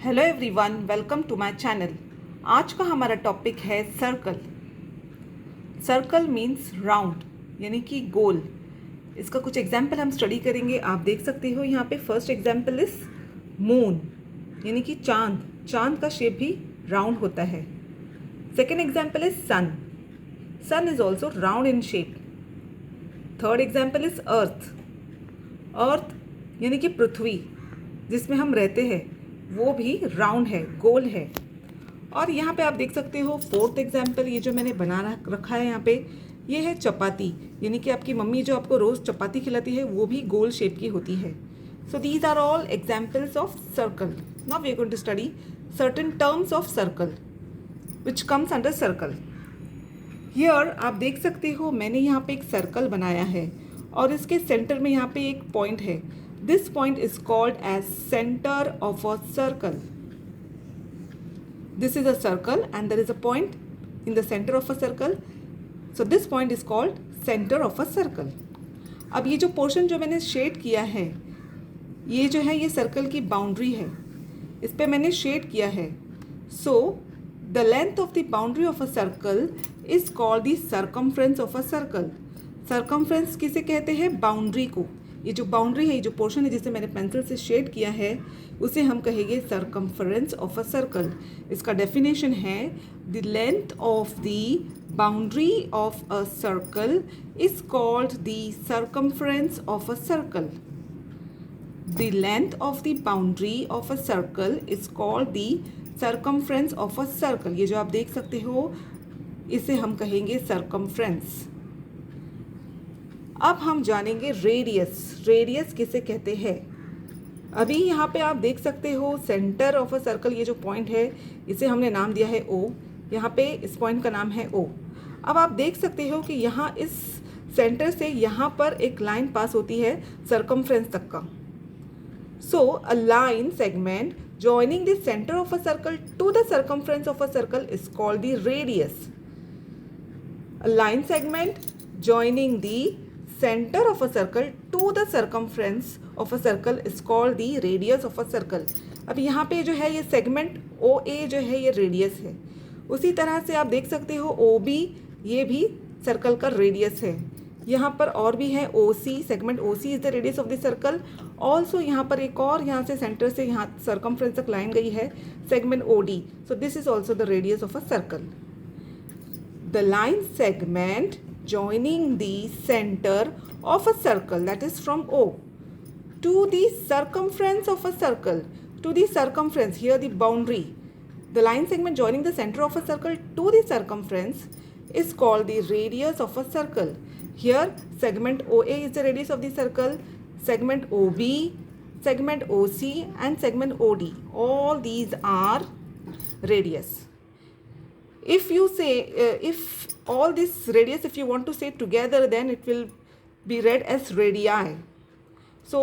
Hello everyone, welcome to my channel. आज का हमारा टॉपिक है सर्कल। सर्कल मीन्स राउंड, यानी कि गोल। इसका कुछ एग्जाम्पल हम स्टडी करेंगे। आप देख सकते हो यहाँ पे फर्स्ट एग्जाम्पल इज मून, यानी कि चांद। चांद का शेप भी राउंड होता है। Second example is sun. Sun is also round in shape. Third example is earth. Earth यानी कि पृथ्वी जिसमें हम रहते हैं, वो भी राउंड है, गोल है। और यहाँ पे आप देख सकते हो फोर्थ एग्जाम्पल, ये जो मैंने बना रखा है यहाँ पे, ये है चपाती। यानी कि आपकी मम्मी जो आपको रोज़ चपाती खिलाती है वो भी गोल शेप की होती है। So these are all examples of circle. Now we are going to study certain terms of circle which comes under circle. Here आप देख सकते हो मैंने यहाँ पे एक सर्कल बनाया है और इसके सेंटर में यहाँ पे एक पॉइंट है। This point is called as center of a circle. This is a circle and there is a point in the center of a circle. So this point is called center of a circle. अब ये जो portion जो मैंने shade किया है, ये जो है ये सर्कल की बाउंड्री है, इस पे मैंने शेड किया है। So the length of the boundary of a circle is called the circumference of a circle. Circumference किसे कहते हैं? बाउंड्री को। ये जो बाउंड्री है, ये जो पोर्शन है जिसे मैंने पेंसिल से शेड किया है, उसे हम कहेंगे सर्कमफरेंस ऑफ अ सर्कल। इसका डेफिनेशन है the length of the boundary of a circle is called the circumference of a circle. The length of the boundary of a circle is called the circumference of a circle. ये जो आप देख सकते हो, इसे हम कहेंगे सर्कमफ्रेंस। अब हम जानेंगे रेडियस। रेडियस किसे कहते हैं? अभी यहाँ पे आप देख सकते हो सेंटर ऑफ अ सर्कल, ये जो पॉइंट है इसे हमने नाम दिया है ओ। यहाँ पे इस पॉइंट का नाम है ओ। अब आप देख सकते हो कि यहाँ इस सेंटर से यहाँ पर एक लाइन पास होती है सर्कमफ्रेंस तक का। So a line segment joining the centre of a circle to the circumference of a circle is called the radius. A line segment joining the center of a circle to the circumference of a circle is called the radius of a circle. अब यहाँ पे जो है ये segment OA जो है ये radius है। उसी तरह से आप देख सकते हो OB, ये भी सर्कल का रेडियस है। यहाँ पर और भी है OC, segment OC is the radius of the circle. Also यहाँ पर एक और यहाँ से सेंटर से यहाँ सर्कमफ्रेंस तक लाइन गई है, segment OD। So this is also the radius of a circle. The line segment joining the center of a circle, that is from O to the circumference of a circle, to the circumference, here the boundary. The line segment joining the center of a circle to the circumference is called the radius of a circle. Here segment OA is the radius of the circle, segment OB, segment OC and segment OD. All these are radius. If you say if all this radius, if you want to say together, then it will be read as radii. So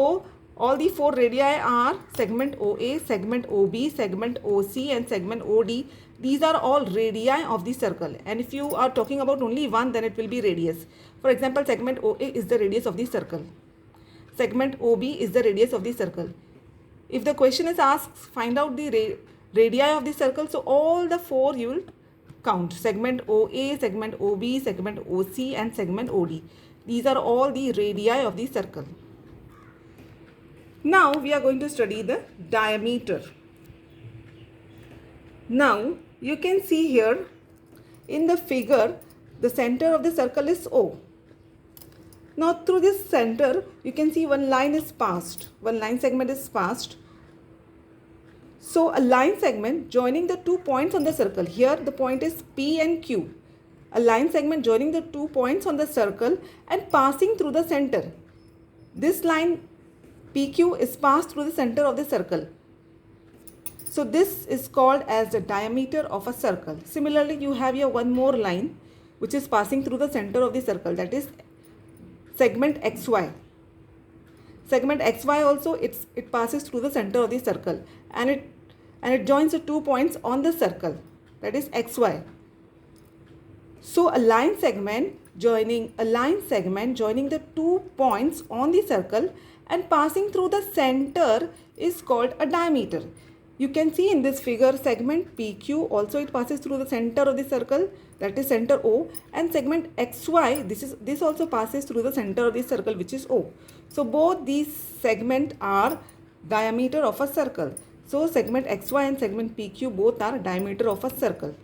all the four radii are segment OA, segment OB, segment OC and segment OD. These are all radii of the circle, and if you are talking about only one, then it will be radius. For example, segment OA is the radius of the circle, segment OB is the radius of the circle. If the question is asked, find out the radii of the circle, so all the four you will count: segment OA, segment OB, segment OC and segment OD. These are all the radii of the circle. Now we are going to study the diameter. Now you can see here in the figure, the center of the circle is O. Now through this center you can see one line is passed, one line segment is passed. So a line segment joining the 2 points on the circle, here the point is P and Q. A line segment joining the 2 points on the circle and passing through the center. This line PQ is passed through the center of the circle. So this is called as the diameter of a circle. Similarly, you have here one more line which is passing through the center of the circle, that is segment XY. Segment XY also it passes through the center of the circle and it joins the 2 points on the circle, that is XY. So a line segment joining the 2 points on the circle and passing through the center is called a diameter. You can see in this figure segment PQ also it passes through the center of the circle, that is center O, and segment XY this also passes through the center of the circle, which is O. So both these segments are diameter of a circle. So segment XY and segment PQ both are diameter of a circle.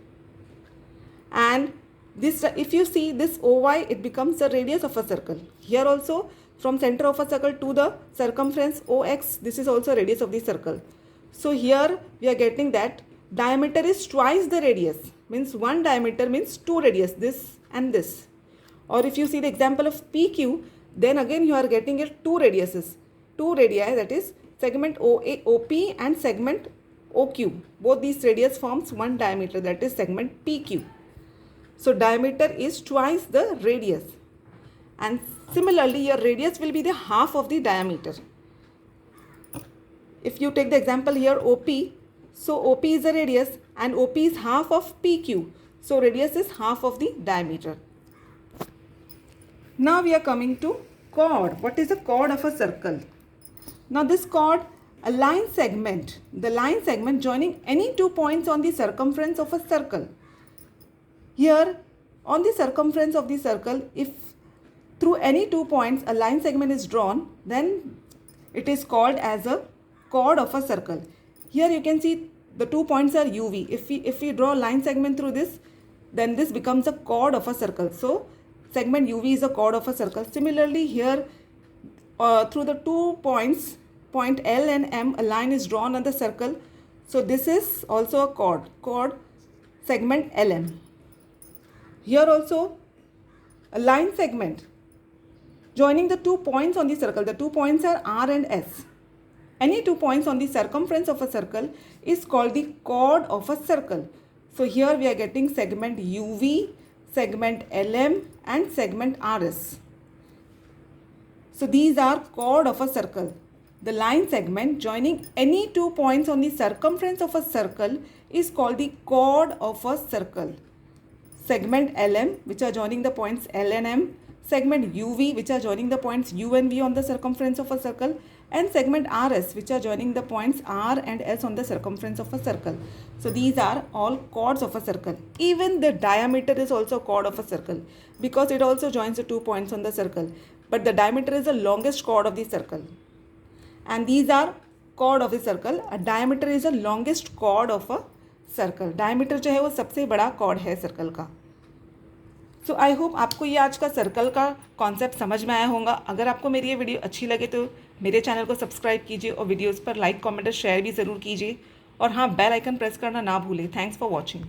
And this, if you see this OY, it becomes the radius of a circle. Here also from center of a circle to the circumference OX, this is also radius of the circle. So here we are getting that diameter is twice the radius, means one diameter means two radius, this and this. Or if you see the example of PQ, then again you are getting here two radiuses, two radii, that is segment OA, OP and segment OQ. Both these radius forms one diameter, that is segment PQ. So diameter is twice the radius. And similarly your radius will be the half of the diameter. If you take the example here OP, so OP is the radius and OP is half of PQ. So radius is half of the diameter. Now we are coming to chord. What is the chord of a circle? Now this chord, a line segment, the line segment joining any 2 points on the circumference of a circle. Here on the circumference of the circle, if through any 2 points a line segment is drawn, then it is called as a chord of a circle. Here you can see the 2 points are UV. If we draw a line segment through this, then this becomes a chord of a circle. So segment UV is a chord of a circle. Similarly here through the 2 points, point L and M, a line is drawn on the circle. So this is also a chord segment LM. Here also a line segment joining the 2 points on the circle. The 2 points are R and S. Any 2 points on the circumference of a circle is called the chord of a circle. So here we are getting segment UV, segment LM and segment RS. So these are chord of a circle. The line segment joining any 2 points on the circumference of a circle is called the chord of a circle. Segment LM, which are joining the points L and M, segment UV, which are joining the points U and V on the circumference of a circle, and segment RS, which are joining the points R and S on the circumference of a circle. So these are all chords of a circle. Even the diameter is also chord of a circle because it also joins the 2 points on the circle. But the diameter is the longest chord of the circle. And these are chord of the circle. A diameter is the longest chord of a circle. Diameter जो है वो सबसे बड़ा cord है circle का. सो I hope आपको ये आज का सर्कल का कॉन्सेप्ट समझ में आया होगा. अगर आपको मेरी ये वीडियो अच्छी लगे तो मेरे चैनल को सब्सक्राइब कीजिए और वीडियोज़ पर लाइक कमेंट और शेयर भी ज़रूर कीजिए. और हाँ, बेल आइकन प्रेस करना ना भूलें. Thanks for watching.